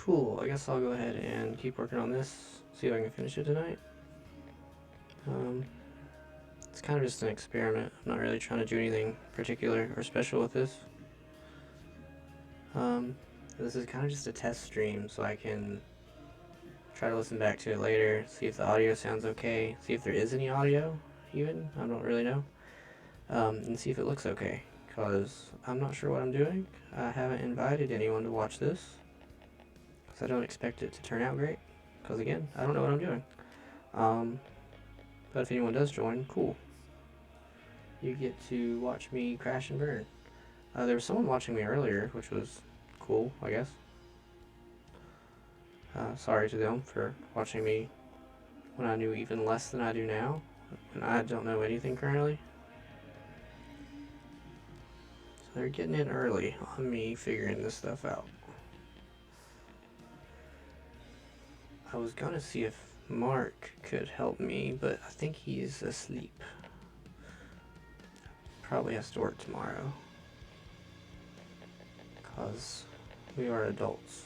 Cool, I guess I'll go ahead and keep working on this, see if I can finish it tonight. It's kind of just an experiment. I'm not really trying to do anything particular or special with this. This is kind of just a test stream, so I can try to listen back to it later, see if the audio sounds okay, see if there is any audio, even, I don't really know, and see if it looks okay, because I'm not sure what I'm doing. I haven't invited anyone to watch this, because I don't expect it to turn out great, because again, I don't know what I'm doing. But if anyone does join, cool. You get to watch me crash and burn. There was someone watching me earlier, which was cool, I guess. Sorry to them for watching me when I knew even less than I do now, and I don't know anything currently. So they're getting in early on me figuring this stuff out. I was gonna see if Mark could help me, but I think he's asleep. Probably has to work tomorrow, because we are adults.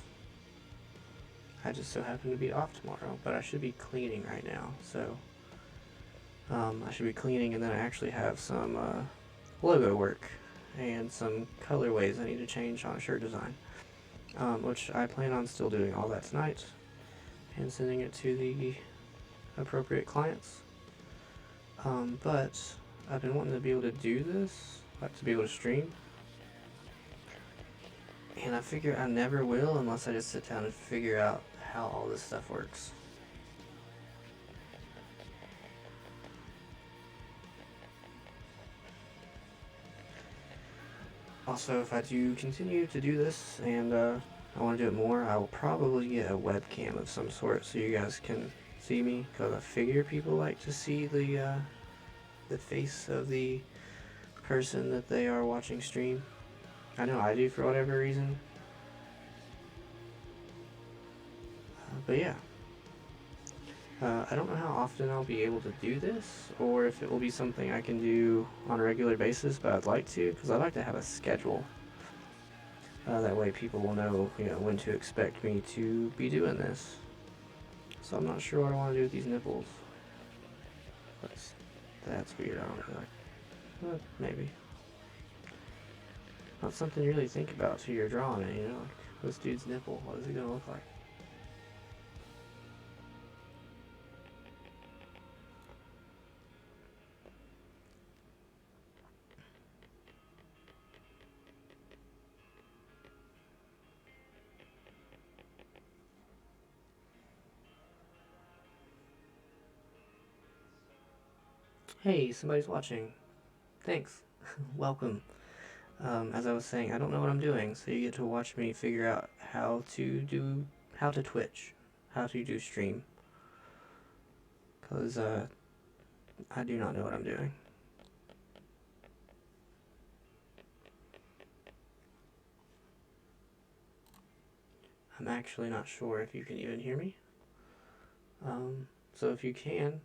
I just so happen to be off tomorrow, but I should be cleaning right now, so I should be cleaning, and then I actually have some logo work and some colorways I need to change on a shirt design, which I plan on still doing all that tonight and sending it to the appropriate clients. But I've been wanting to be able to do this, like to be able to stream, and I figure I never will unless I just sit down and figure out how all this stuff works. Also, if I do continue to do this and I want to do it more, I will probably get a webcam of some sort so you guys can see me, because I figure people like to see the face of the person that they are watching stream. I know I do for whatever reason. But yeah. I don't know how often I'll be able to do this, or if it will be something I can do on a regular basis, but I'd like to, because I'd like to have a schedule. That way people will know, when to expect me to be doing this. So I'm not sure what I want to do with these nipples. That's weird, I don't really like. But maybe. Not something you really think about till you're drawing it, like, this dude's nipple, what is it gonna look like? Hey, somebody's watching. Thanks. Welcome. As I was saying, I don't know what I'm doing, so you get to watch me figure out how to Twitch, how to do stream. Because, I do not know what I'm doing. I'm actually not sure if you can even hear me. So if you can,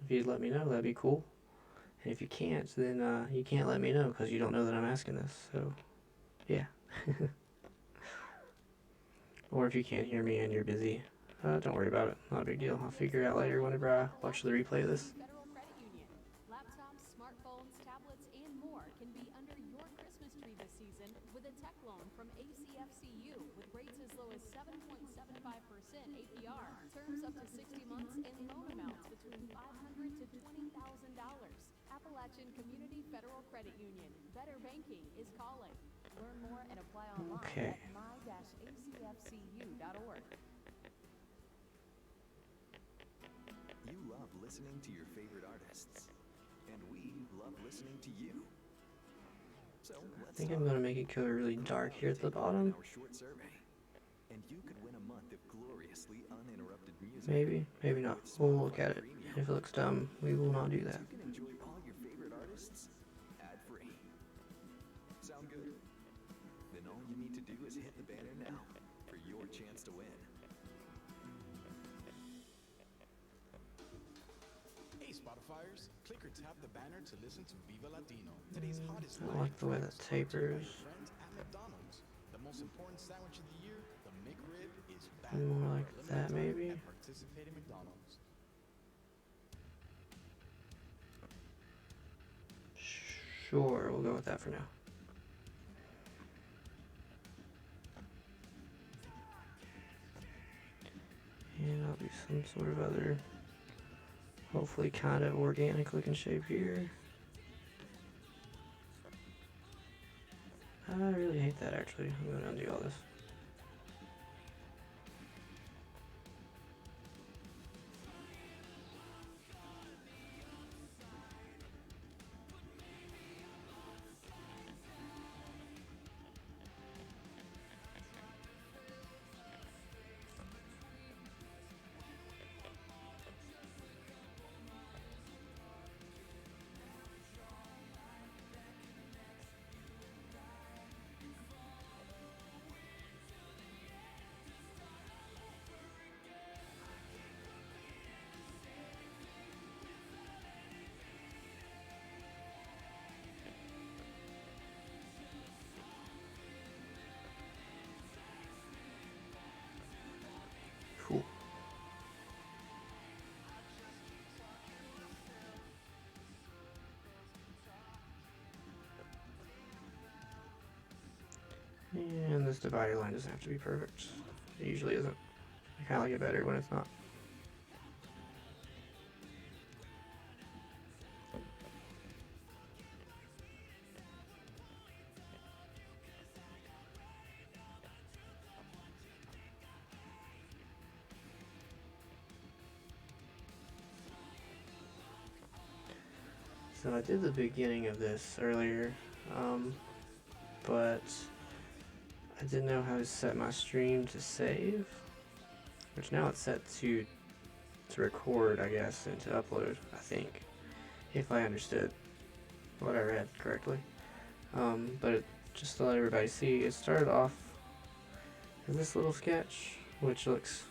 if you'd let me know, that'd be cool. And if you can't, then you can't let me know because you don't know that I'm asking this. So, yeah. Or if you can't hear me and you're busy, don't worry about it. Not a big deal. I'll figure it out later whenever I watch the replay of this. Federal Credit Union. Laptops, smartphones, tablets, and more can be under your Christmas tree this season with a tech loan from ACFCU with rates as low as 7.75% APR. Terms up to 60 months and loan amounts between $500 to $20,000. Appalachian Community Federal Credit Union. Better banking is calling. Learn more and apply online at my-acfcu.org. You love listening to your favorite artists, and we love listening to you. So I think I'm gonna make it go really dark here at the bottom. Our short survey, and you could win a month of gloriously uninterrupted music. Maybe not. We'll look at it. And if it looks dumb, we will not do that. You can enjoy all your favorite artists ad-free. Sound good? Then all you need to do is hit the banner now for your chance to win. Hey Spotifyers, click or tap the banner to listen to Viva Latino. Today's hottest I like the way that tapers. Friends at McDonald's. The most important sandwich of the year, the McRib, is back. that. More like Limited that, time maybe? at participating McDonald's. Sure, we'll go with that for now. And I'll do some sort of other, hopefully kind of organic looking shape here. I really hate that actually. I'm going to undo all this. Cool. And this divider line doesn't have to be perfect. It usually isn't. I kind of like it better when it's not. So I did the beginning of this earlier, but I didn't know how to set my stream to save, which now it's set to record, I guess, and to upload, I think, if I understood what I read correctly. But just to let everybody see, it started off as this little sketch, which looks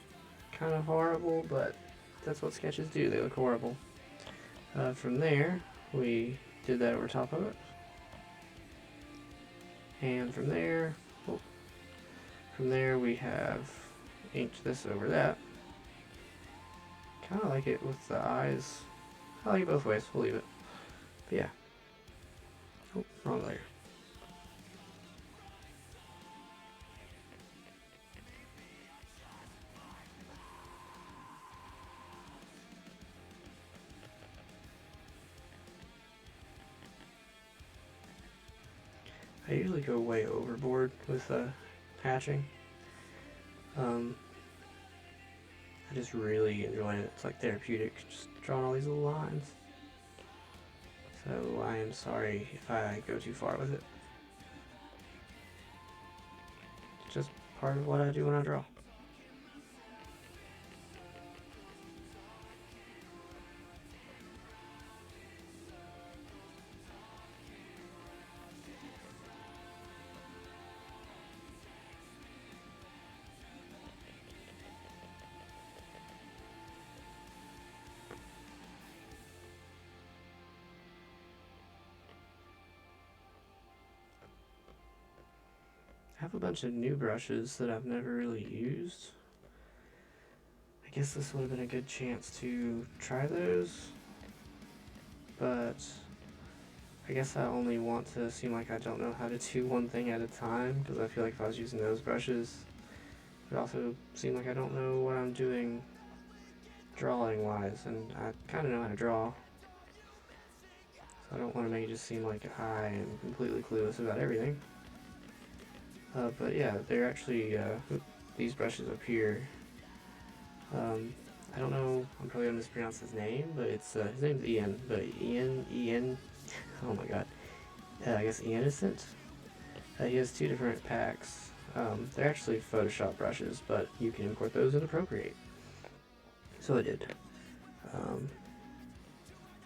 kind of horrible, but that's what sketches do, they look horrible. From there, we did that over top of it. And from there we have inked this over that. Kind of like it with the eyes. I like it both ways, we'll leave it. But yeah. Oh, wrong layer. I usually go way overboard with hatching. I just really enjoy it. It's like therapeutic, just drawing all these little lines. So I am sorry if I go too far with it. It's just part of what I do when I draw. I have a bunch of new brushes that I've never really used. I guess this would have been a good chance to try those, but I guess I only want to seem like I don't know how to do one thing at a time, because I feel like if I was using those brushes, it would also seem like I don't know what I'm doing drawing wise, and I kind of know how to draw. So I don't want to make it just seem like I am completely clueless about everything. But yeah, they're actually, these brushes up here. I don't know, I'm probably gonna mispronounce his name, but it's, his name's Ian, but Ian, oh my god. I guess Innocent. He has two different packs. They're actually Photoshop brushes, but you can import those into Procreate. So I did.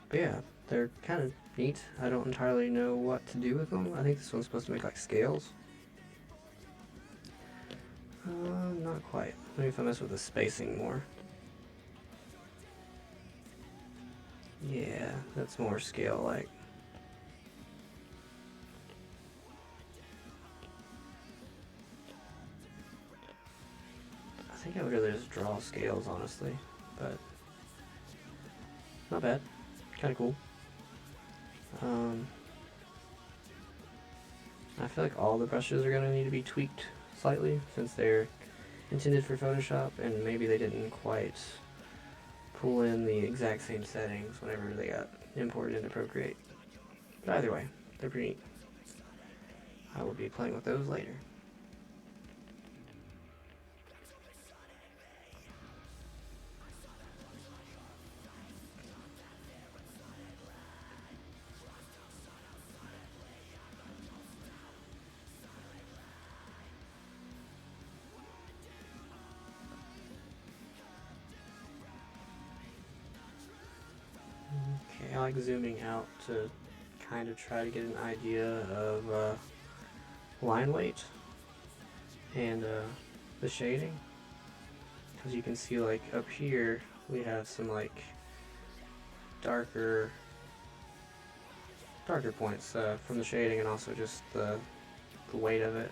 But yeah, they're kind of neat. I don't entirely know what to do with them. I think this one's supposed to make like scales. Not quite. Maybe if I mess with the spacing more. Yeah, that's more scale-like. I think I would rather just draw scales, honestly, but not bad. Kind of cool. I feel like all the brushes are going to need to be tweaked slightly since they're intended for Photoshop, and maybe they didn't quite pull in the exact same settings whenever they got imported into Procreate. But either way, they're pretty neat. I will be playing with those later. Okay, I like zooming out to kind of try to get an idea of line weight and the shading, because you can see like up here we have some like darker points from the shading, and also just the weight of it,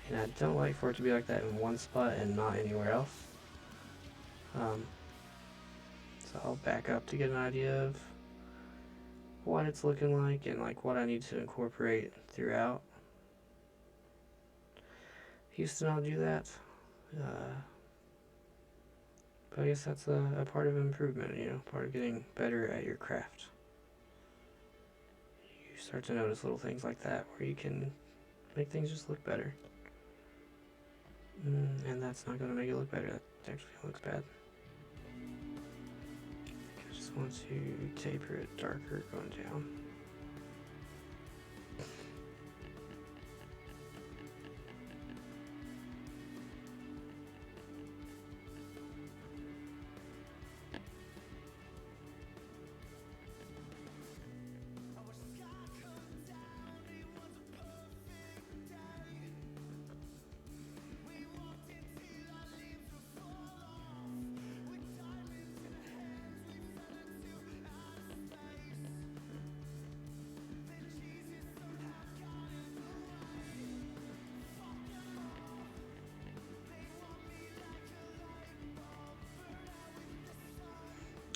and I don't like for it to be like that in one spot and not anywhere else. So I'll back up to get an idea of what it's looking like and like what I need to incorporate throughout. Used to not do that, but I guess that's a part of improvement, you know, part of getting better at your craft. You start to notice little things like that where you can make things just look better. And that's not going to make it look better, that actually looks bad. I just want to taper it darker going down.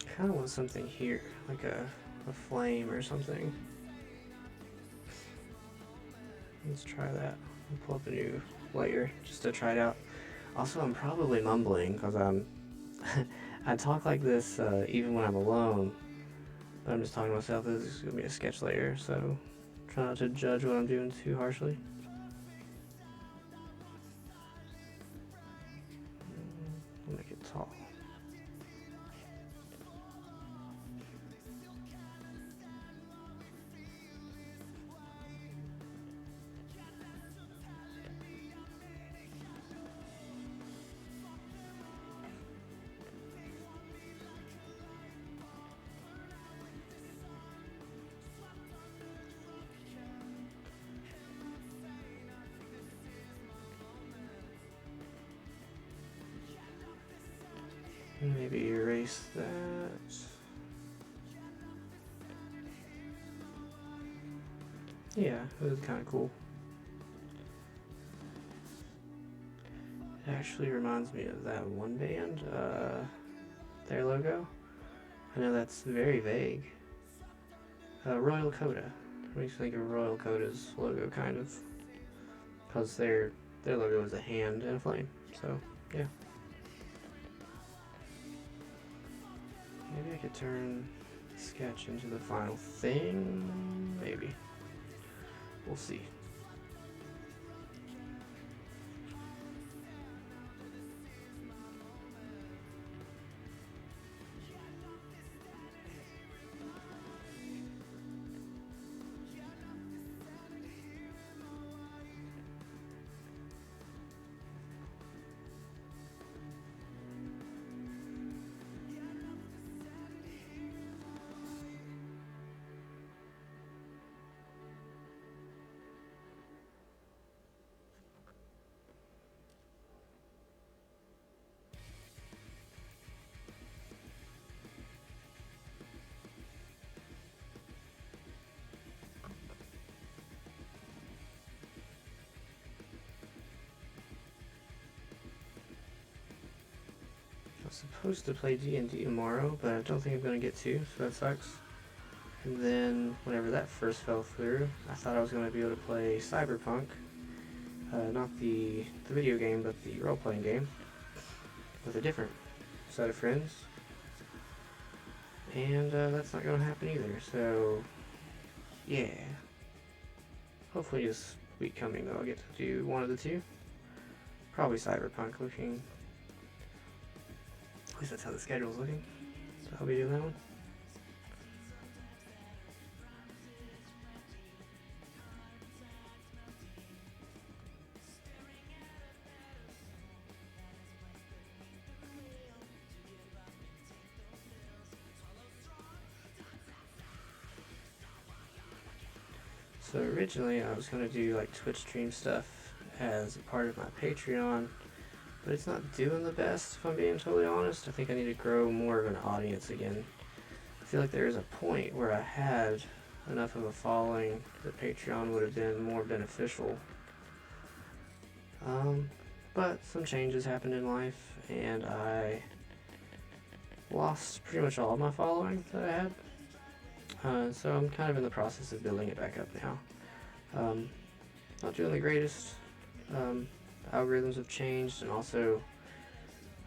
I kind of want something here, like a flame or something. Let's try that. I'll pull up a new layer just to try it out. Also, I'm probably mumbling because I'm I talk like this even when I'm alone, but I'm just talking to myself. This is going to be a sketch layer, so try not to judge what I'm doing too harshly. I'll make it tall. Maybe erase that. Yeah, it was kind of cool. It actually reminds me of that one band, their logo. I know that's very vague. Royal Coda. Makes me think of Royal Coda's logo, kind of. Because their logo is a hand and a flame. So, yeah. Maybe I could turn sketch into the final thing. Maybe. We'll see. supposed to play D&D tomorrow, but I don't think I'm going to get to, so that sucks. And then, whenever that first fell through, I thought I was going to be able to play Cyberpunk. Not the video game, but the role-playing game. With a different set of friends. And that's not going to happen either, so... yeah. Hopefully this week coming, though, I'll get to do one of the two. Probably Cyberpunk looking... at least that's how the schedule's looking. So I'll be doing that one. So originally I was going to do like Twitch stream stuff as a part of my Patreon, but it's not doing the best if I'm being totally honest. I think I need to grow more of an audience again. I feel like there is a point where I had enough of a following that Patreon would have been more beneficial. But some changes happened in life and I lost pretty much all of my following that I had. So I'm kind of in the process of building it back up now. Not doing the greatest. Algorithms have changed, and also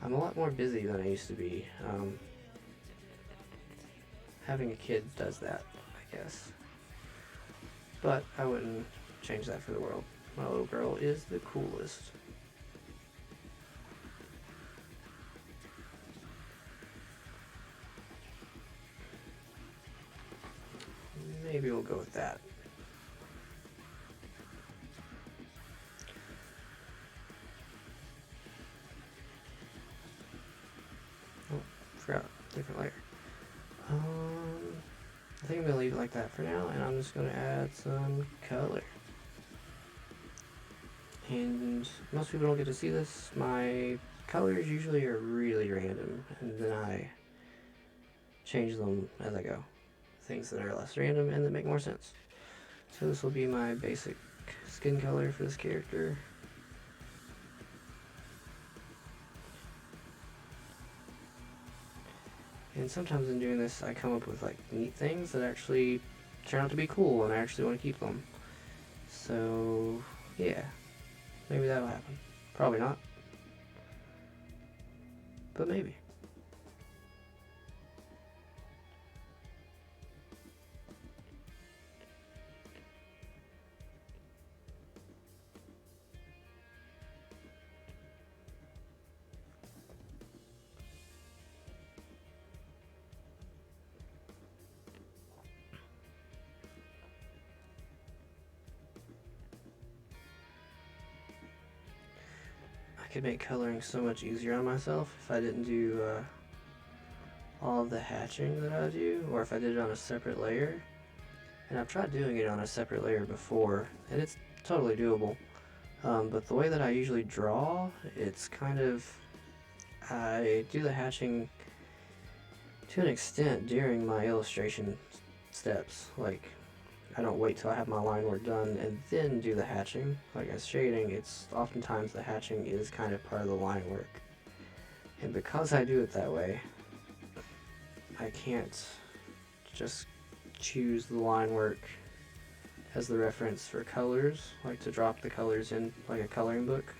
I'm a lot more busy than I used to be. Having a kid does that, I guess. But I wouldn't change that for the world. My little girl is the coolest. Maybe we'll go with that. Oh, forgot. Different layer. I think I'm going to leave it like that for now, and I'm just going to add some color. And most people don't get to see this. My colors usually are really random, and then I change them as I go. Things that are less random and that make more sense. So this will be my basic skin color for this character. And sometimes in doing this I come up with like neat things that actually turn out to be cool and I actually want to keep them. So yeah, maybe that'll happen. Probably not, but maybe. I could make coloring so much easier on myself if I didn't do all of the hatching that I do, or if I did it on a separate layer. And I've tried doing it on a separate layer before, and it's totally doable. But the way that I usually draw, it's kind of... I do the hatching to an extent during my illustration steps. Like, I don't wait till I have my line work done and then do the hatching. Like as shading, it's oftentimes the hatching is kind of part of the line work. And because I do it that way, I can't just choose the line work as the reference for colors, like to drop the colors in like a coloring book.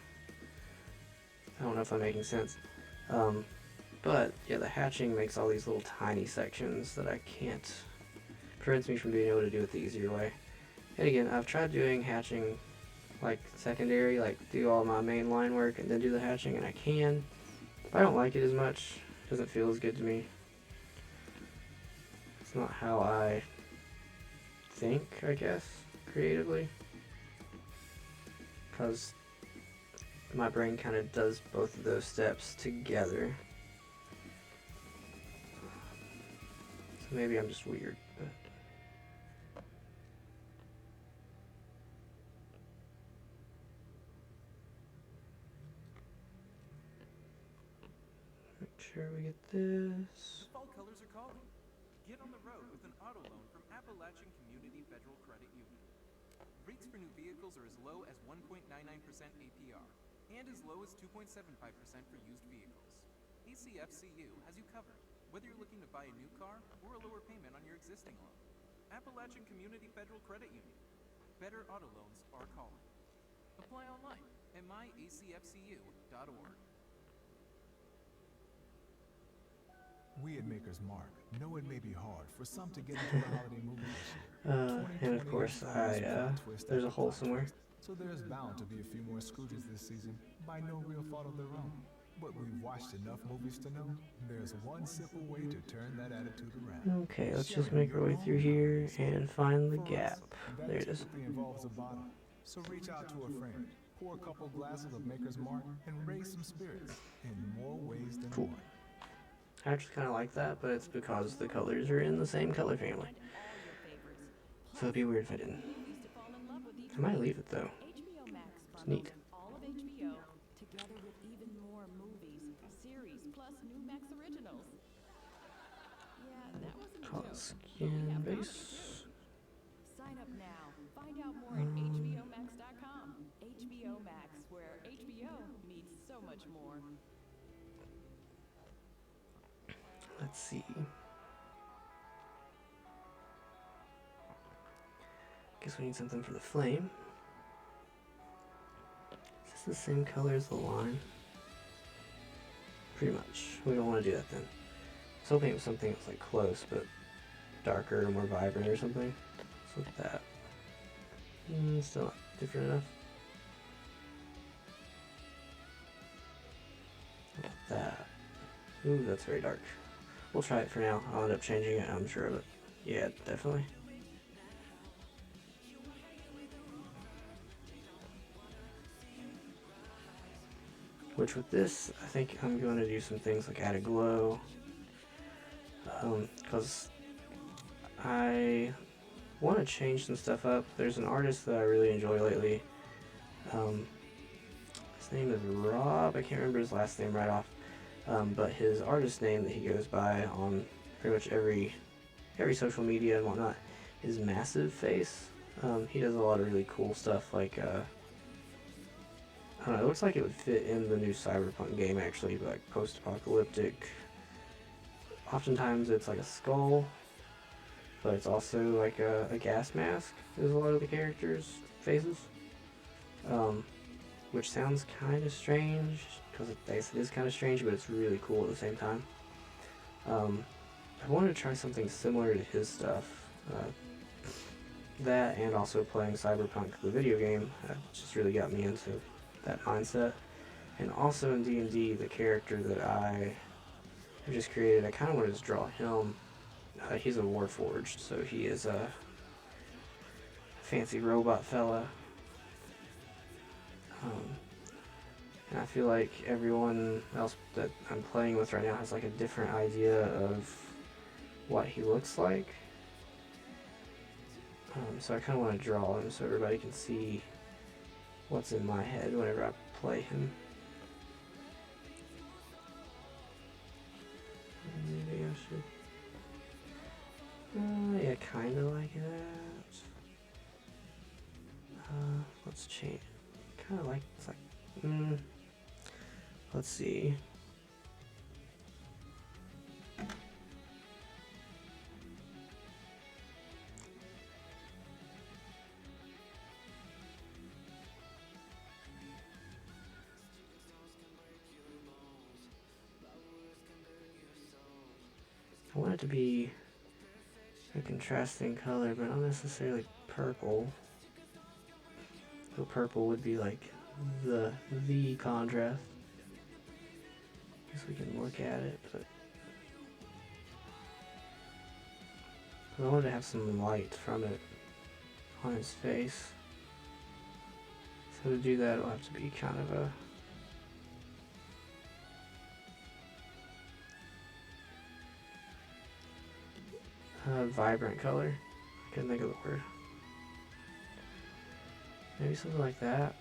I don't know if I'm making sense. But yeah, the hatching makes all these little tiny sections that I can't... prevents me from being able to do it the easier way. And again, I've tried doing hatching like secondary, like do all my main line work and then do the hatching, and I can, but I don't like it as much. It doesn't feel as good to me. It's not how I think, I guess, creatively, because my brain kind of does both of those steps together. So maybe I'm just weird, but... make sure we get this. Fall colors are calling. Get on the road with an auto loan from Appalachian Community Federal Credit Union. Rates for new vehicles are as low as 1.99% APR and as low as 2.75% for used vehicles. ACFCU has you covered, whether you're looking to buy a new car or a lower payment on your existing loan. Appalachian Community Federal Credit Union. Better auto loans are calling. Apply online at myacfcu.org. We at Maker's Mark know it may be hard for some to get into the holiday mood this year. And of course, there's a hole somewhere. So there's bound to be a few more Scrooges this season, by no real fault of their own. But we've watched enough movies to know there's one simple way to turn that attitude around. Okay, let's just make our way through here and find the gap. There it is. Typically involves a bottle. So reach out to a friend, pour a couple glasses of Maker's Mark, and raise some spirits in more ways than one. I actually kind of like that, but it's because the colors are in the same color family. So it'd be weird if I didn't. I might leave it though. It's neat. All of HBO, together with even more movies, series, plus new Max originals. Yeah, that wasn't a Call it joke. skin base. Sign up now. Find out more at hbomax.com. HBO Max, where HBO means so much more. Let's see. Guess we need something for the flame. Is this the same color as the line? Pretty much. We don't want to do that then. I was hoping it was something that was like close, but darker or more vibrant or something. Let's look at that. Still not different enough. How about that? Ooh, that's very dark. We'll try it for now. I'll end up changing it, I'm sure of it. Yeah, definitely. Which with this, I think I'm going to do some things like add a glow. Because I want to change some stuff up. There's an artist that I really enjoy lately. His name is Rob. I can't remember his last name right off. But his artist name that he goes by on pretty much every social media and whatnot is Massive Face. He does a lot of really cool stuff, like I don't know, it looks like it would fit in the new Cyberpunk game actually, like post-apocalyptic. Oftentimes it's like a skull, but it's also like a gas mask is a lot of the characters' faces. Which sounds kind of strange, because it is kind of strange, but it's really cool at the same time. I wanted to try something similar to his stuff. That and also playing Cyberpunk, the video game, just really got me into that mindset. And also in D&D, the character that I have just created, I kind of wanted to draw him. He's a Warforged, so he is a fancy robot fella. And I feel like everyone else that I'm playing with right now has like a different idea of what he looks like. So I kind of want to draw him so everybody can see what's in my head whenever I play him. Maybe I should... yeah, kind of like that. Let's change. Kind of like... It's like... let's see. I want it to be a contrasting color, but not necessarily purple. So purple would be like the contrast. Guess we can look at it, but I wanted to have some light from it on his face. So to do that, it'll have to be kind of a vibrant color. I couldn't think of the word. Maybe something like that.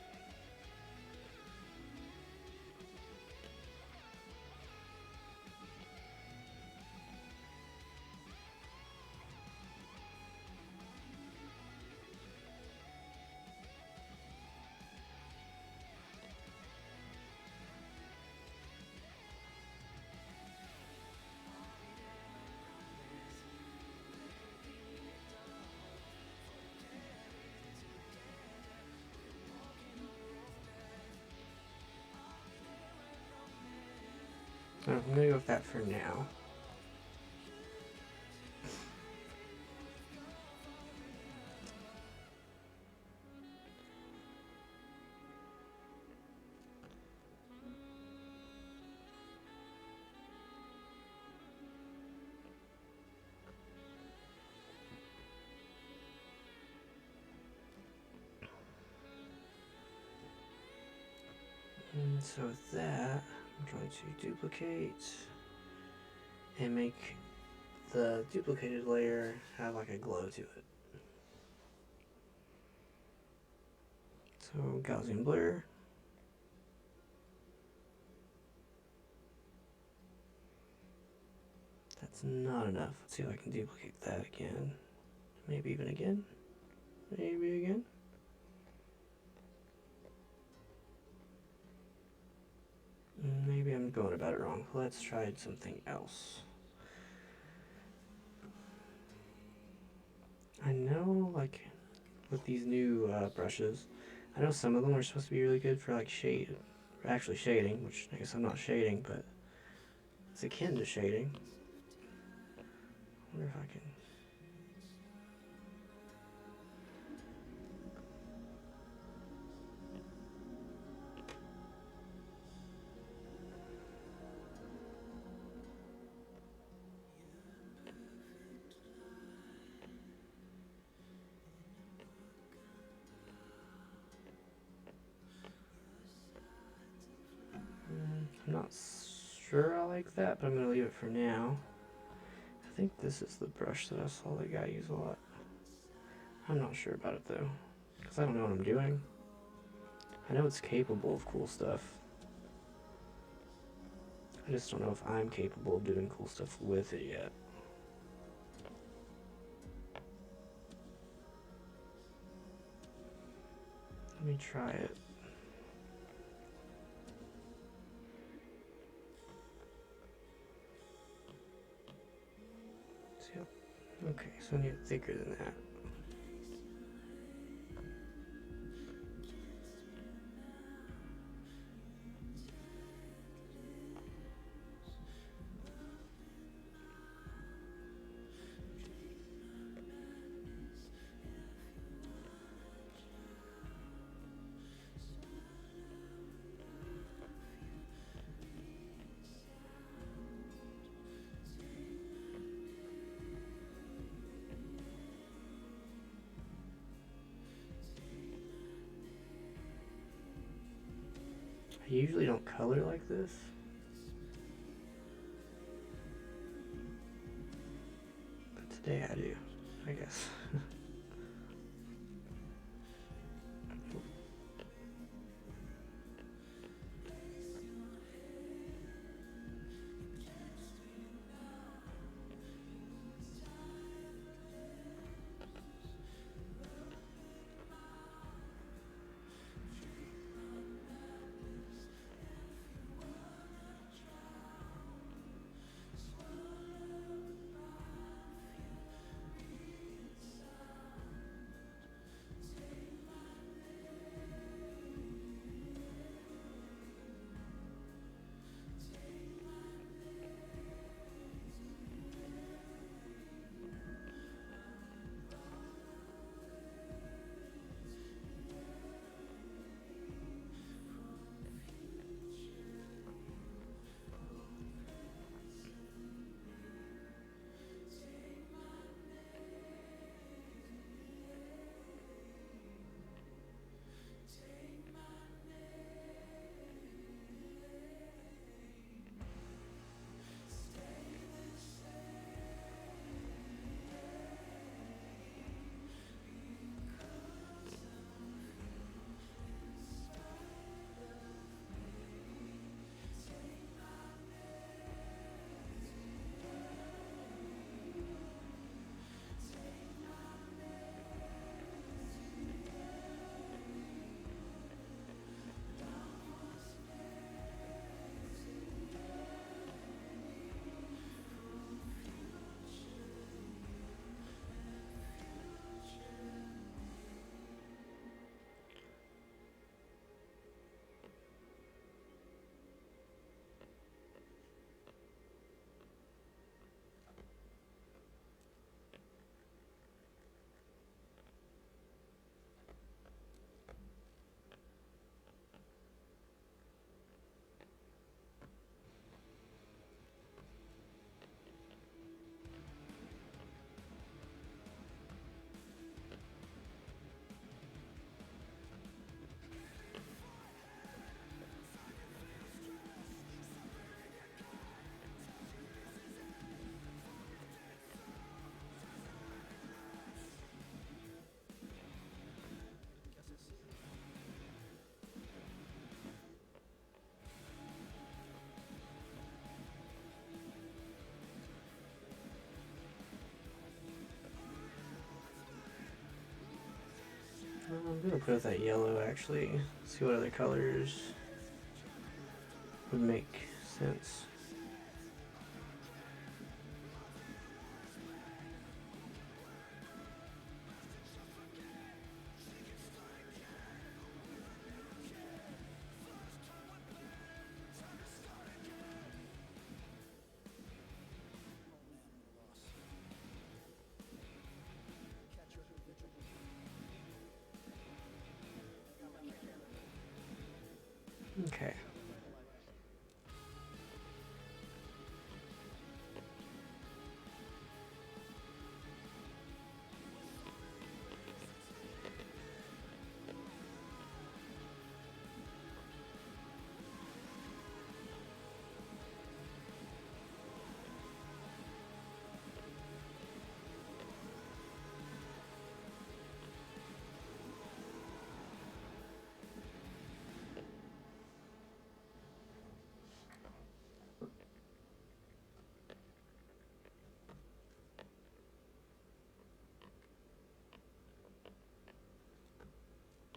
I'm gonna go with that for now. And so with that, I'm going to duplicate and make the duplicated layer have like a glow to it. So Gaussian blur. That's not enough. Let's see if I can duplicate that again. Maybe even again. Maybe again. Maybe I'm going about it wrong. Let's try something else. I know, like, with these new brushes, I know some of them are supposed to be really good for, like, actually shading, which I guess I'm not shading, but it's akin to shading. I wonder if I can... I'm not sure I like that, but I'm going to leave it for now. I think this is the brush that I saw the guy use a lot. I'm not sure about it though, because I don't know what I'm doing. I know it's capable of cool stuff. I just don't know if I'm capable of doing cool stuff with it yet. Let me try it. Okay, so I need it thicker than that. I usually don't color like this. But today I do, I guess. I'm gonna put that yellow actually. See what other colors would make sense. Okay.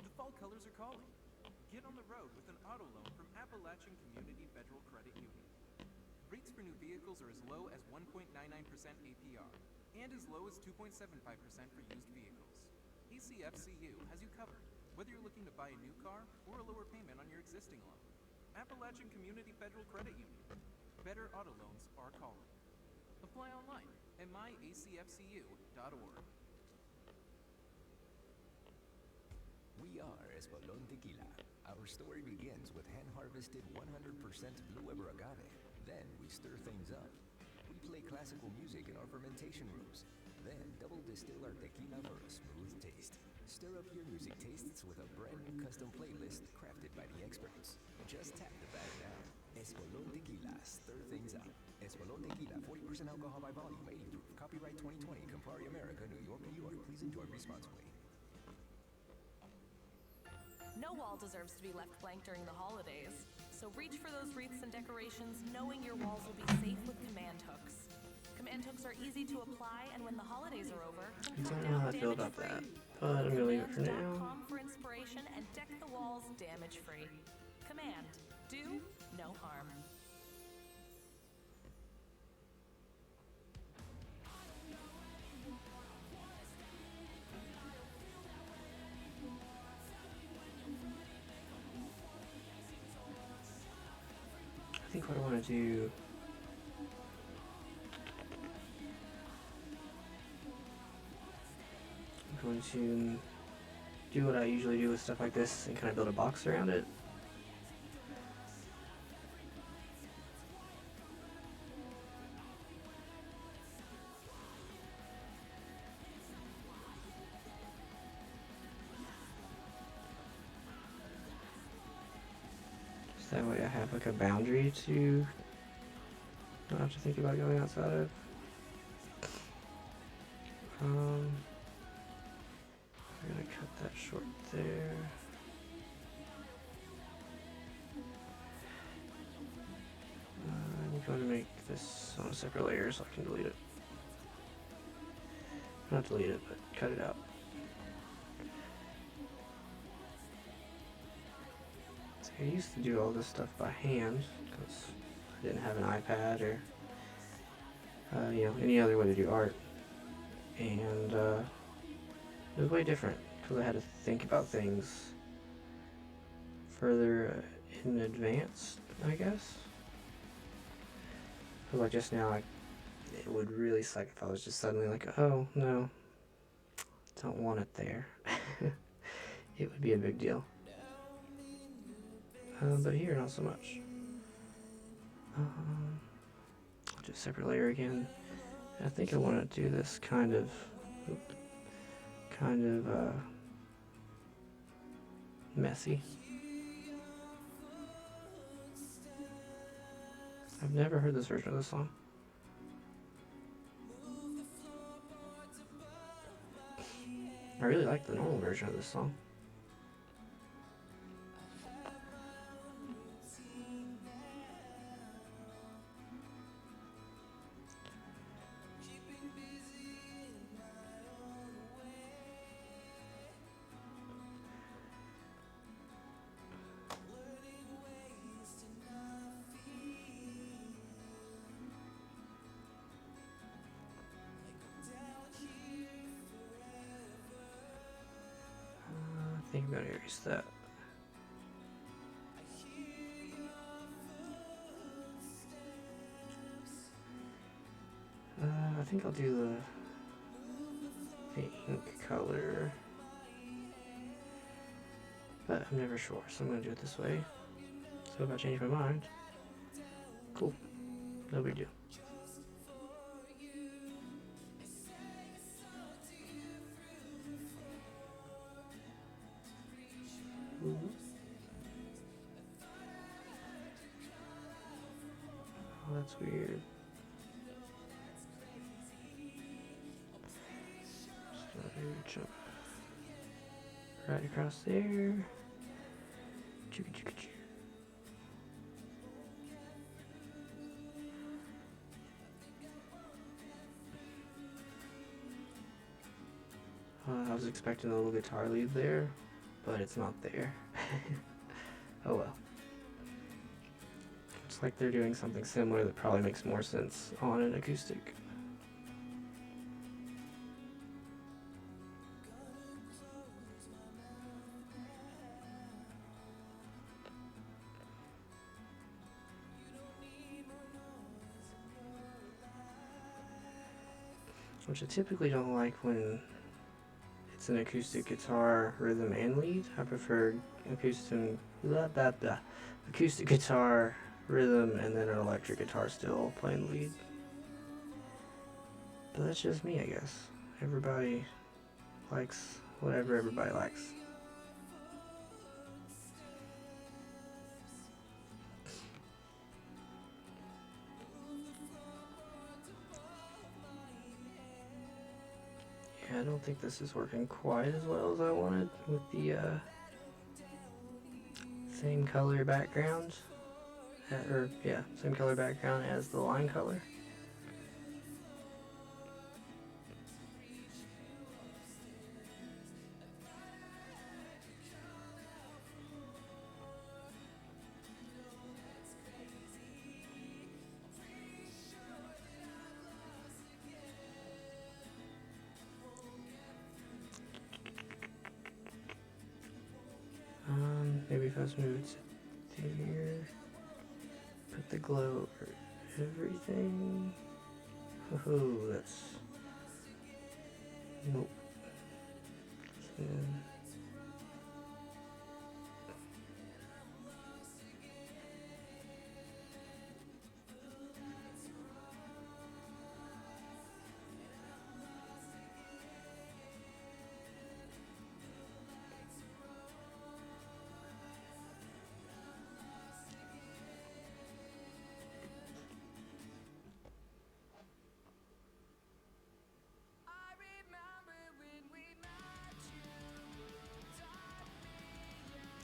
The fall colors are calling. Get on the road with an auto loan from Appalachian Community Federal Credit Union. Rates for new vehicles are as low as 1.99% APR and as low as 2.75% for used vehicles. ACFCU has you covered, whether you're looking to buy a new car or a lower payment on your existing loan. Appalachian Community Federal Credit Union. Better auto loans are calling. Apply online at myacfcu.org. We are Espolón Tequila. Our story begins with hand-harvested 100% Blue Weber agave. Then we stir things up. We play classical music in our fermentation rooms. Then double distill our tequila for a smooth taste. Stir up your music tastes with a brand new custom playlist crafted by the experts. Just tap the bag now. Espolón Tequila, stir things up. Espolón Tequila, 40% alcohol by volume, 80 proof. Copyright 2020, Campari America, New York, New York. Please enjoy responsibly. No wall deserves to be left blank during the holidays. So reach for those wreaths and decorations knowing your walls will be safe with command hooks. Command hooks are easy to apply, and when the holidays are over, I don't know how I feel about that, but I'm gonna leave it for now. Command.com for inspiration and deck the walls damage-free. Command. Do no harm. I think what I want to do. I'm going to do what I usually do with stuff like this and kind of build a box around it. So that way I have like a boundary to not have to think about going outside of. I'm gonna cut that short there. I'm going to make this on a separate layer so I can delete it. Not delete it, but cut it out. So I used to do all this stuff by hand because I didn't have an iPad or any other way to do art, and it was way different because I had to think about things further in advance, I guess. But like just now, it would really suck if I was just suddenly like, oh no, don't want it there. It would be a big deal. But here, not so much. I'll do a separate layer again. I think I want to do this kind of messy. I've never heard this version of this song. I really like the normal version of this song. think I'm gonna erase that. I think I'll do the ink color, but I'm never sure, so I'm gonna do it this way. So if I change my mind, cool, no big deal. Oh, that's weird. So jump right across there. Choo choo choo. I was expecting a little guitar lead there, but it's not there. Oh well. Looks like they're doing something similar that probably makes more sense on an acoustic. Which I typically don't like when it's an acoustic guitar, rhythm, and lead. I prefer acoustic guitar, rhythm, and then an electric guitar still playing lead. But that's just me, I guess. Everybody likes whatever everybody likes. Yeah, I don't think this is working quite as well as I wanted with the same color background. Same color background as the line color. Maybe if I was moved to here, put the glow over everything. Oh, that's nope. And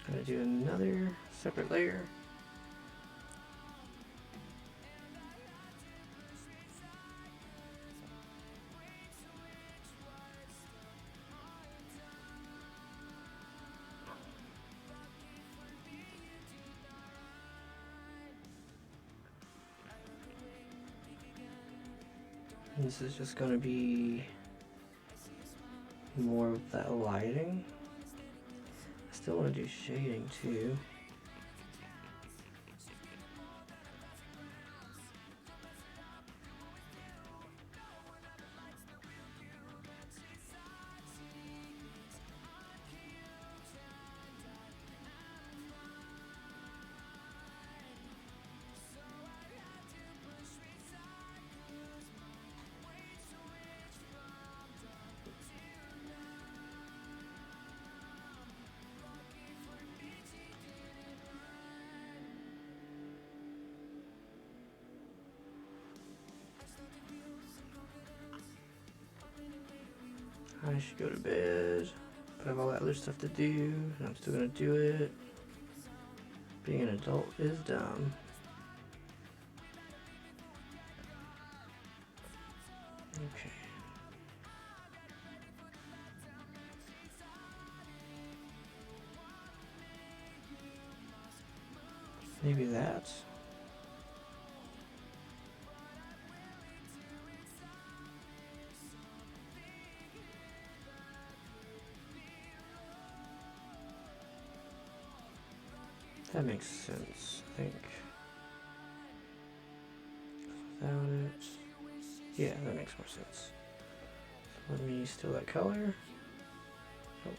I'm gonna do another separate layer. And this is just gonna be more of that lighting. I still want to do shading too. I should go to bed, but I have all that other stuff to do, and I'm still gonna do it. Being an adult is dumb. Okay. Maybe that. That makes sense, I think. Without it, yeah, that makes more sense. So let me steal that color. Oh.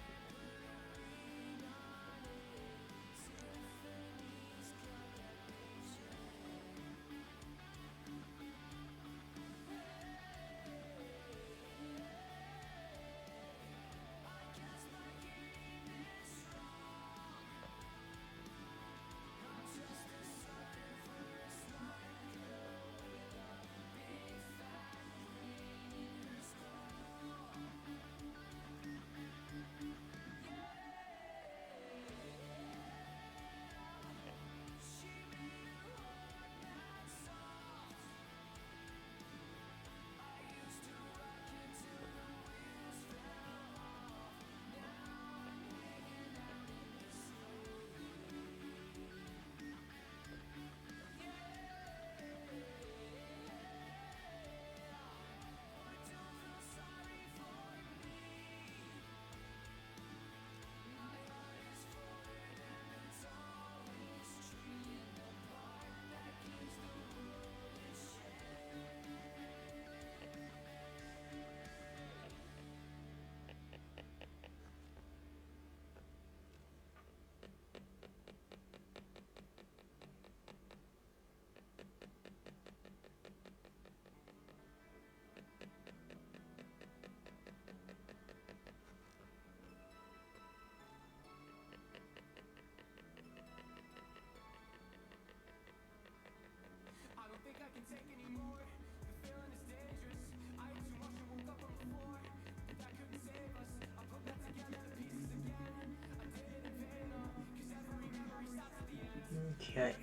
Okay.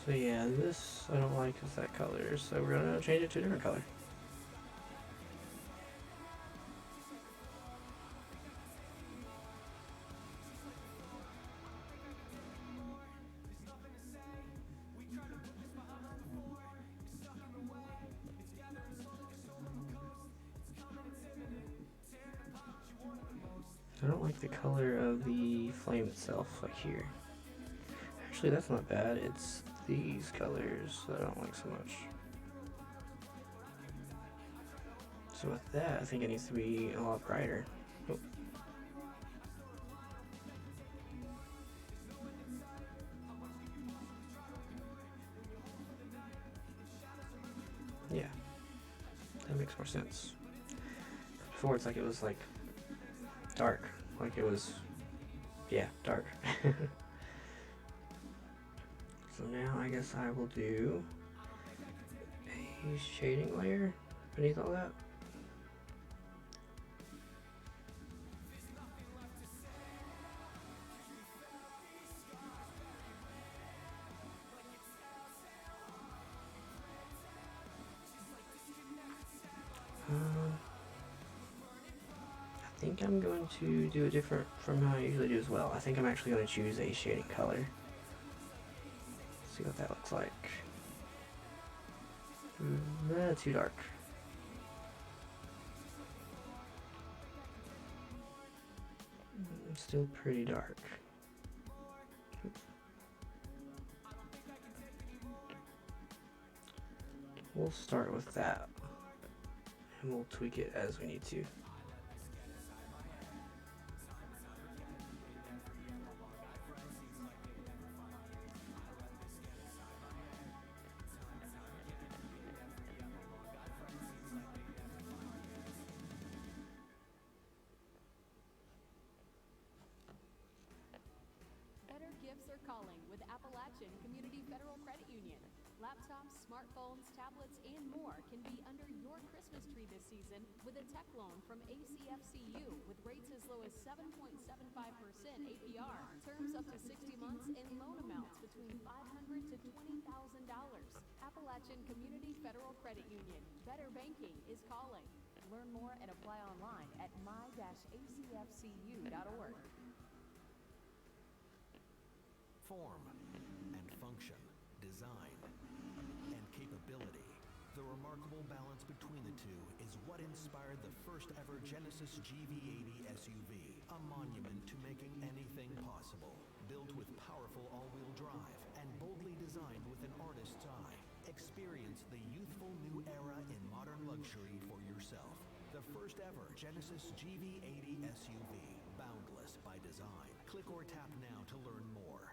So yeah, this I don't like is that color, so we're gonna change it to a different color. I don't like the color of the flame itself, like here. Actually, that's not bad. It's these colors that I don't like so much. So with that, I think it needs to be a lot brighter. Oh. Yeah, that makes more sense. Before it's like it was like dark, like it was, yeah, dark. So now I guess I will do a shading layer beneath all that. I think I'm going to do it different from how I usually do as well. I think I'm actually going to choose a shading color. See what that looks like. Too dark. Still pretty dark. We'll start with that, and we'll tweak it as we need to. calling with Appalachian Community Federal Credit Union. Laptops, smartphones, tablets, and more can be under your Christmas tree this season with a tech loan from ACFCU with rates as low as 7.75% APR, terms up to 60 months, and loan amounts between $500 to $20,000. Appalachian Community Federal Credit Union. Better banking is calling. Learn more and apply online at my-acfcu.org. Form and function, design and capability. The remarkable balance between the two is what inspired the first ever Genesis GV80 SUV, a monument to making anything possible. Built with powerful all-wheel drive and boldly designed with an artist's eye. Experience the youthful new era in modern luxury for yourself. The first ever Genesis GV80 SUV, boundless by design. Click or tap now to learn more.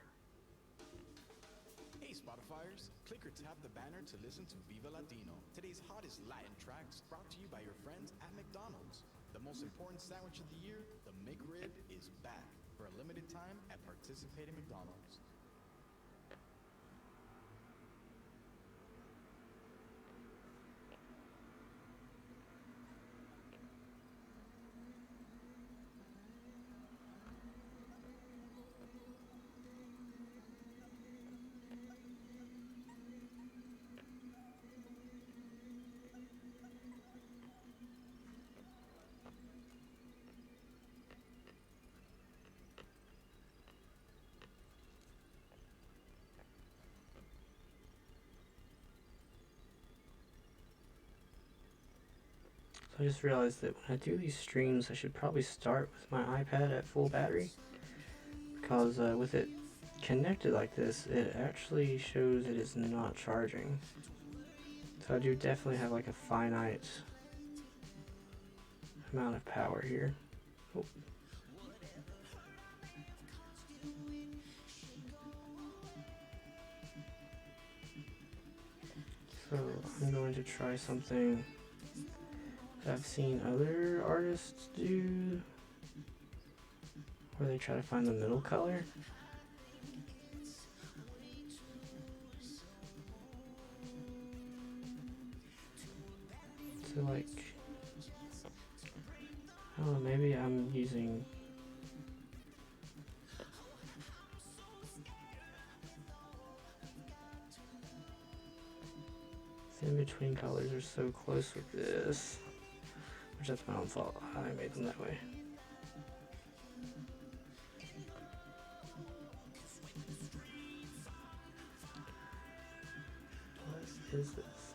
Hey Spotifyers, click or tap the banner to listen to Viva Latino. Today's hottest Latin tracks brought to you by your friends at McDonald's. The most important sandwich of the year, the McRib, is back for a limited time at participating McDonald's. I just realized that when I do these streams, I should probably start with my iPad at full battery, because with it connected like this, it actually shows it is not charging. So I do definitely have like a finite amount of power here. Oh. So I'm going to try something I've seen other artists do, where they try to find the middle color. So like, I don't know, maybe I'm using the in-between colors are so close with this. Which that's my own fault. I made them that way. What is this?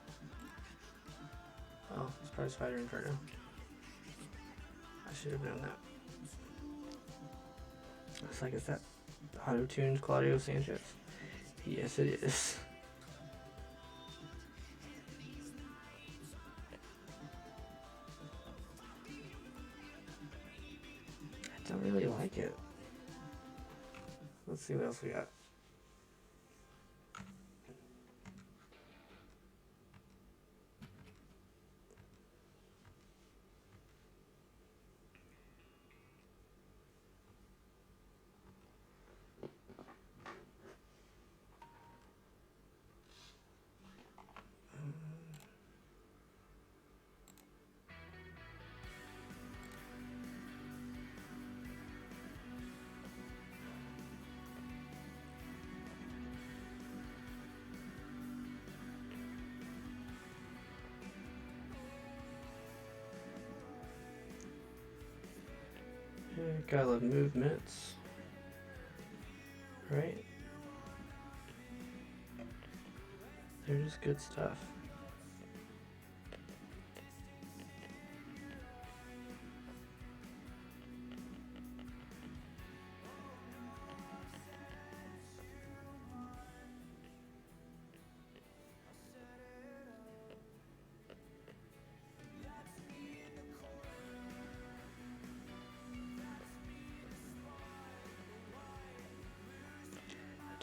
Oh, it's probably Spider Inferno. I should have known that. Looks like it's that auto-tuned Claudio Sanchez. Yes, it is. I don't really like it. Let's see what else we got. Gotta love movements, right? They're just good stuff.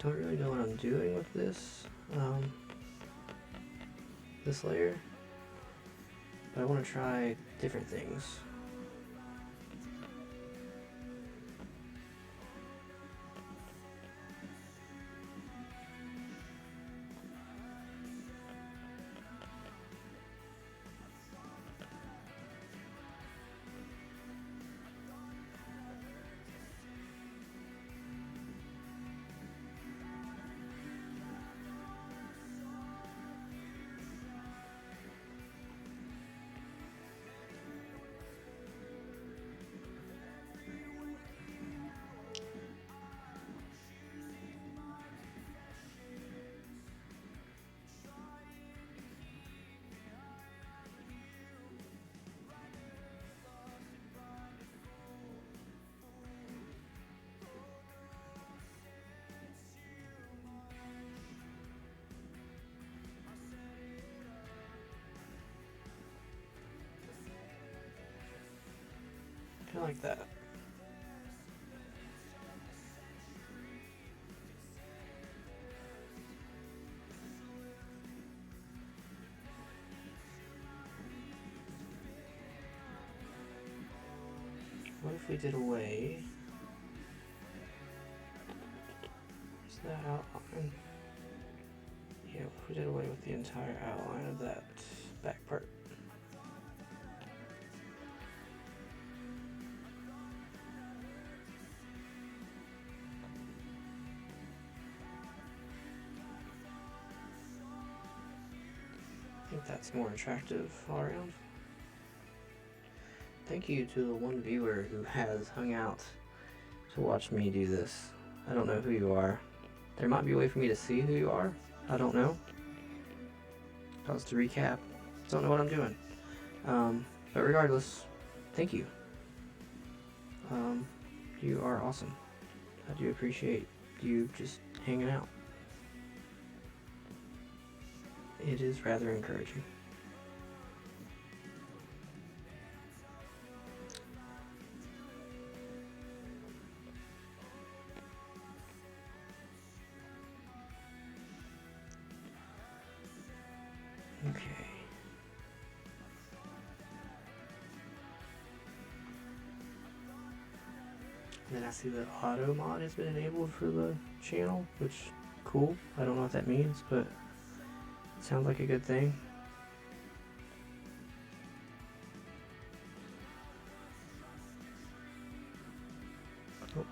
Don't really know what I'm doing with this this layer, but I want to try different things. I like that. What if we did away? Where's that outline? Yeah, what if we did away with the entire outline of that back part? I think that's more attractive all around. Thank you to the one viewer who has hung out to watch me do this. I don't know who you are. There might be a way for me to see who you are. I don't know. Because to recap, don't know what I'm doing. But regardless, thank you. You are awesome. I do appreciate you just hanging out. It is rather encouraging. Okay. And then I see the auto mod has been enabled for the channel, which cool. I don't know what that means, but it sounds like a good thing. Oh.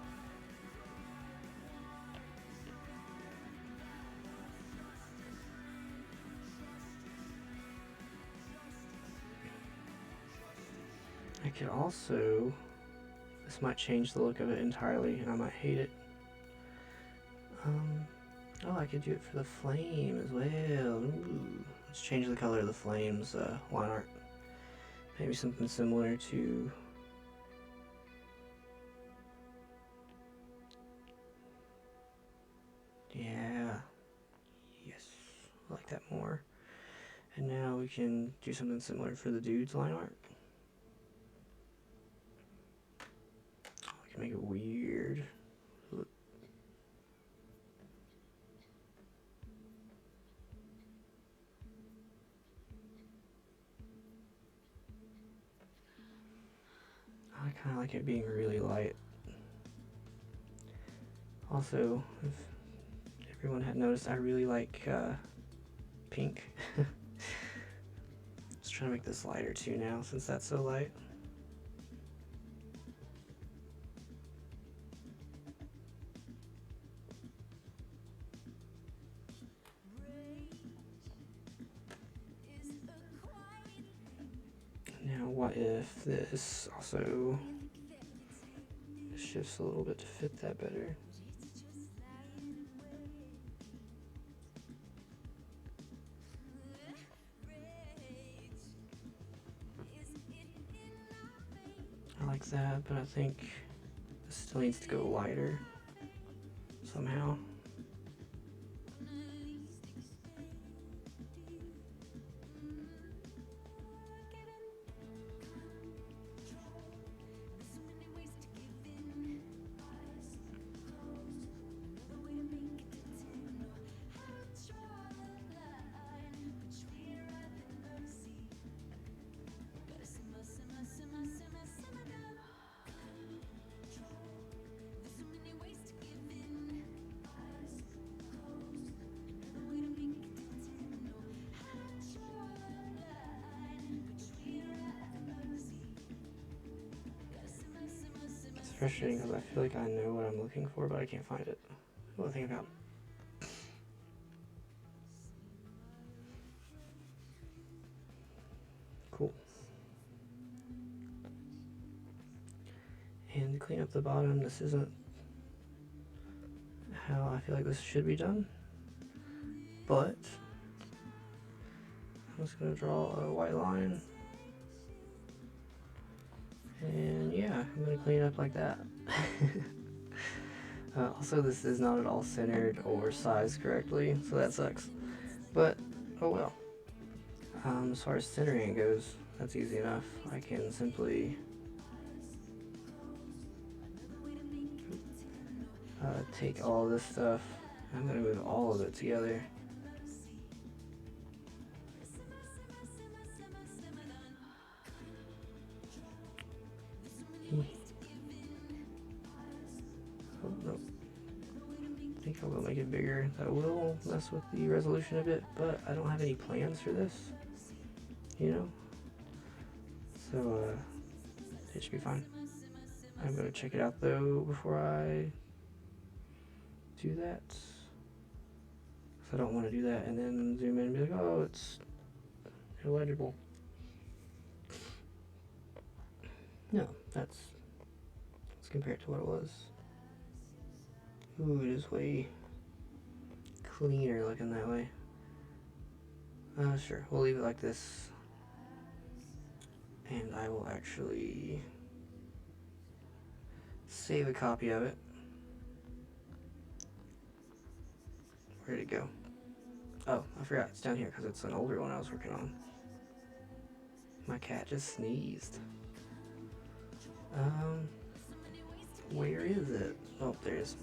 I could also, this might change the look of it entirely and I might hate it. Oh, I could do it for the flame as well. Ooh. Let's change the color of the flames line art. Maybe something similar to yeah. Yes. I like that more. And now we can do something similar for the dude's line art. Oh, we can make it weird. I kind of like it being really light. Also, if everyone had noticed, I really like pink. Just trying to make this lighter too now, since that's so light. Now, what if this also shifts a little bit to fit that better? I like that, but I think this still needs to go lighter somehow. It's frustrating because I feel like I know what I'm looking for, but I can't find it. What think about it? Cool. And to clean up the bottom, this isn't how I feel like this should be done, but I'm just going to draw a white line, and yeah, I'm going to clean it up like that. Also, this is not at all centered or sized correctly, so that sucks, but oh well. As far as centering goes, that's easy enough. I can simply take all this stuff. I'm gonna move all of it together. Oh, no. I think I'll go make it bigger. That will mess with the resolution a bit, but I don't have any plans for this, you know? So, it should be fine. I'm gonna check it out though before I do that. Because I don't want to do that and then zoom in and be like, oh, it's illegible. No, that's compared to what it was. Ooh, it is way cleaner looking that way. Sure, we'll leave it like this. And I will actually save a copy of it. Where'd it go? Oh, I forgot, it's down here because it's an older one I was working on. My cat just sneezed. Where is it? Oh, there it is.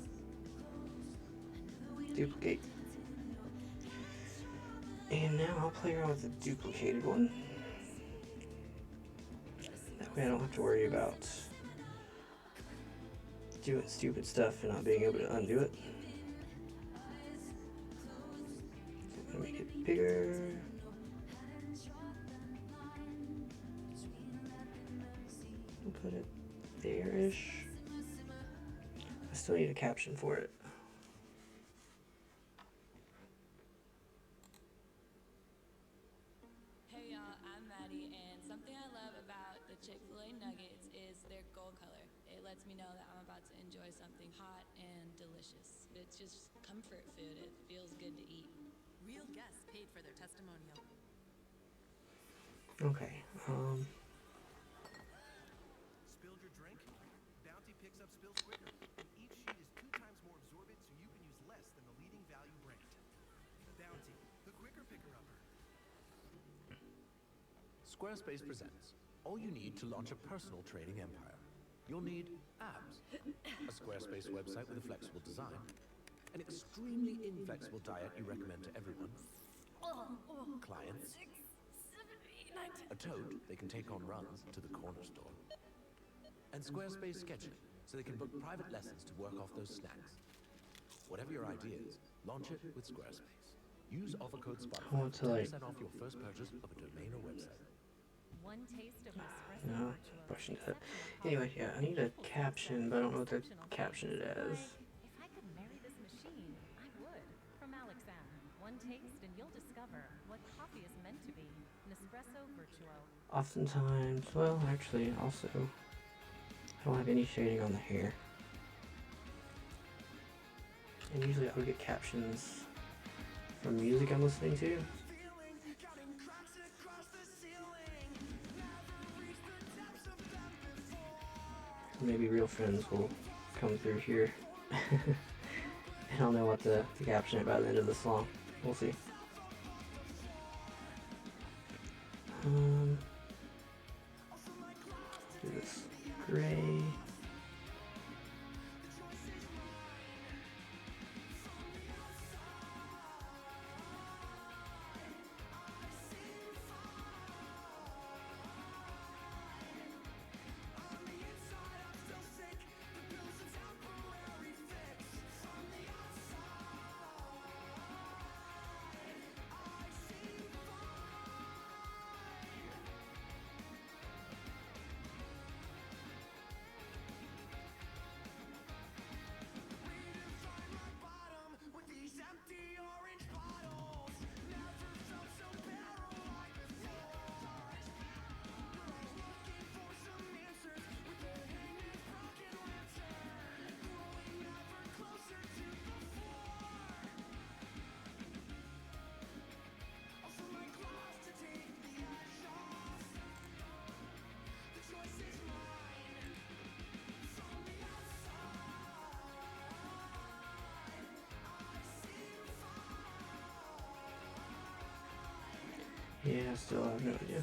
Duplicate. And now I'll play around with the duplicated one. That way I don't have to worry about doing stupid stuff and not being able to undo it. So I'm gonna make it bigger. We'll put it there-ish. I still need a caption for it. Hey y'all, I'm Maddie, and something I love about the Chick-fil-A nuggets is their gold color. It lets me know that I'm about to enjoy something hot and delicious. It's just comfort food. It feels good to eat. Real guests paid for their testimonial. Okay, Spilled your drink? Bounty picks up spills quicker. And each sheet is 2 times more absorbent, so you can use less than the leading value brand. Bounty, the quicker picker-upper. Squarespace presents all you need to launch a personal trading empire. You'll need abs, a Squarespace website with a flexible design, an extremely inflexible diet you recommend to everyone, clients, a tote they can take on runs to the corner store, and Squarespace scheduling so they can book private lessons to work off those snacks. Whatever your idea is, launch it with Squarespace. Use offer code I SPOTIFY want to for like 10% off your first purchase of a domain or website. One taste of espresso no, virtuo. push into that. Anyway, yeah, I need a caption, but I don't know what to caption it as. If I could marry this machine, I would. From Alex M. One taste and you'll discover what coffee is meant to be. Nespresso virtuo. Oftentimes, well, actually, also, I don't have any shading on the hair. And usually I would get captions from music I'm listening to. Maybe real friends will come through here. And I'll know what to caption it by the end of the song. We'll see. Do this gray. Yeah, I still have no idea.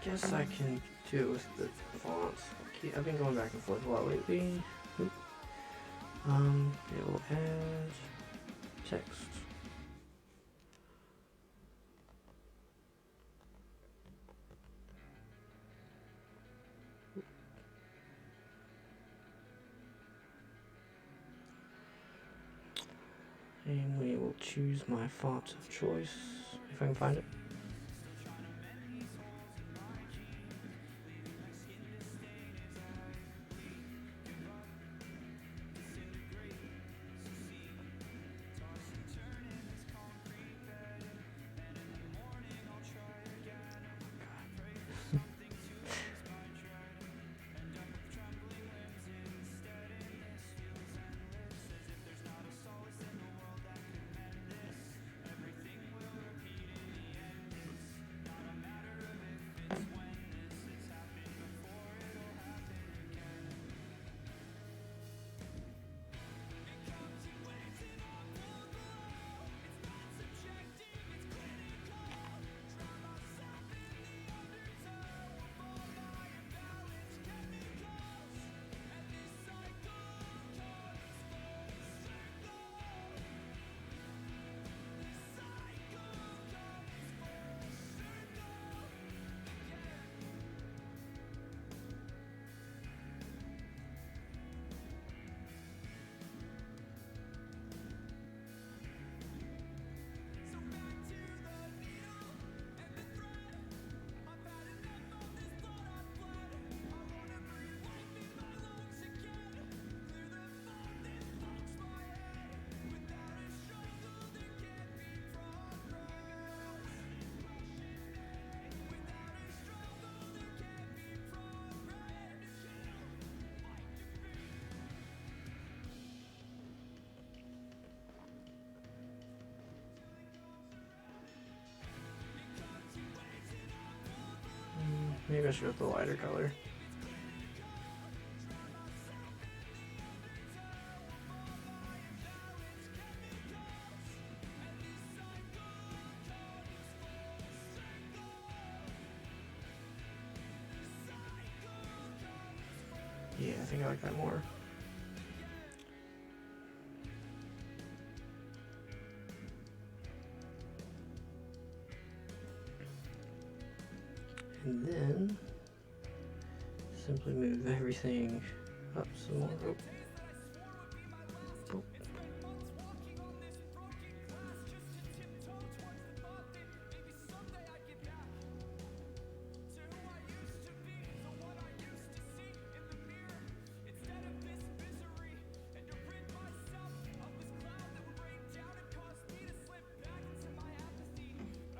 guess I can do it with the fonts. I've been going back and forth a lot lately. Oop. It will add text. And we will choose my font of choice, if I can find it. Maybe I should go with the lighter color. Yeah, I think I like that more. And then simply move everything up some more. Oh. Oh.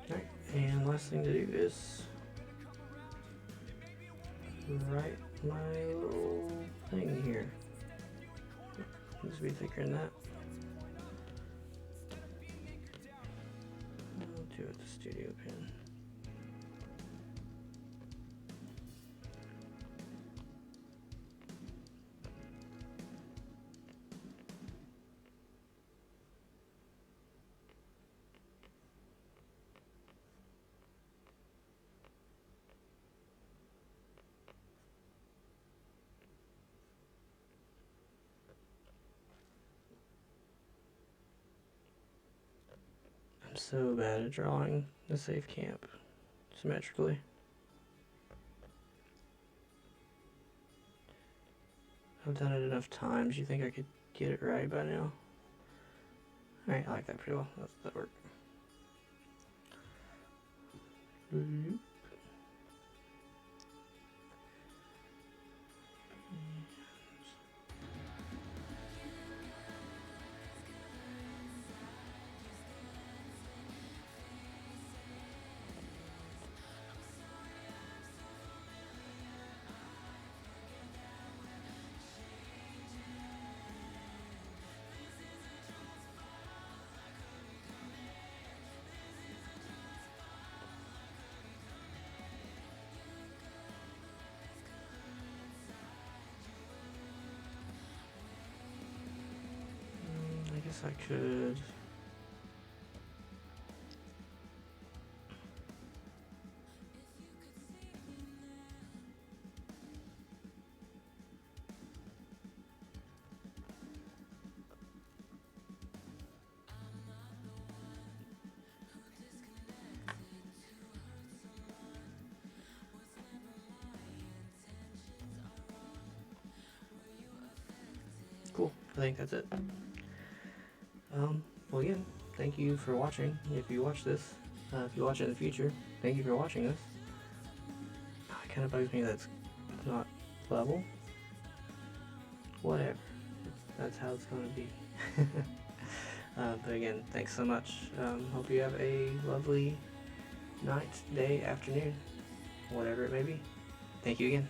Alright, and last thing to do is write my little thing here. Needs to be thicker than that. I'll do it with the studio pen. I'm so bad at drawing the safe camp symmetrically. I've done it enough times, you think I could get it right by now? Alright, I like that pretty well. That worked. I guess I could. cool. I think that's it. Well, again, thank you for watching. If you watch this, if you watch it in the future, thank you for watching this. It kind of bugs me that it's not level. Whatever. That's how it's going to be. But again, thanks so much. Hope you have a lovely night, day, afternoon, whatever it may be. Thank you again.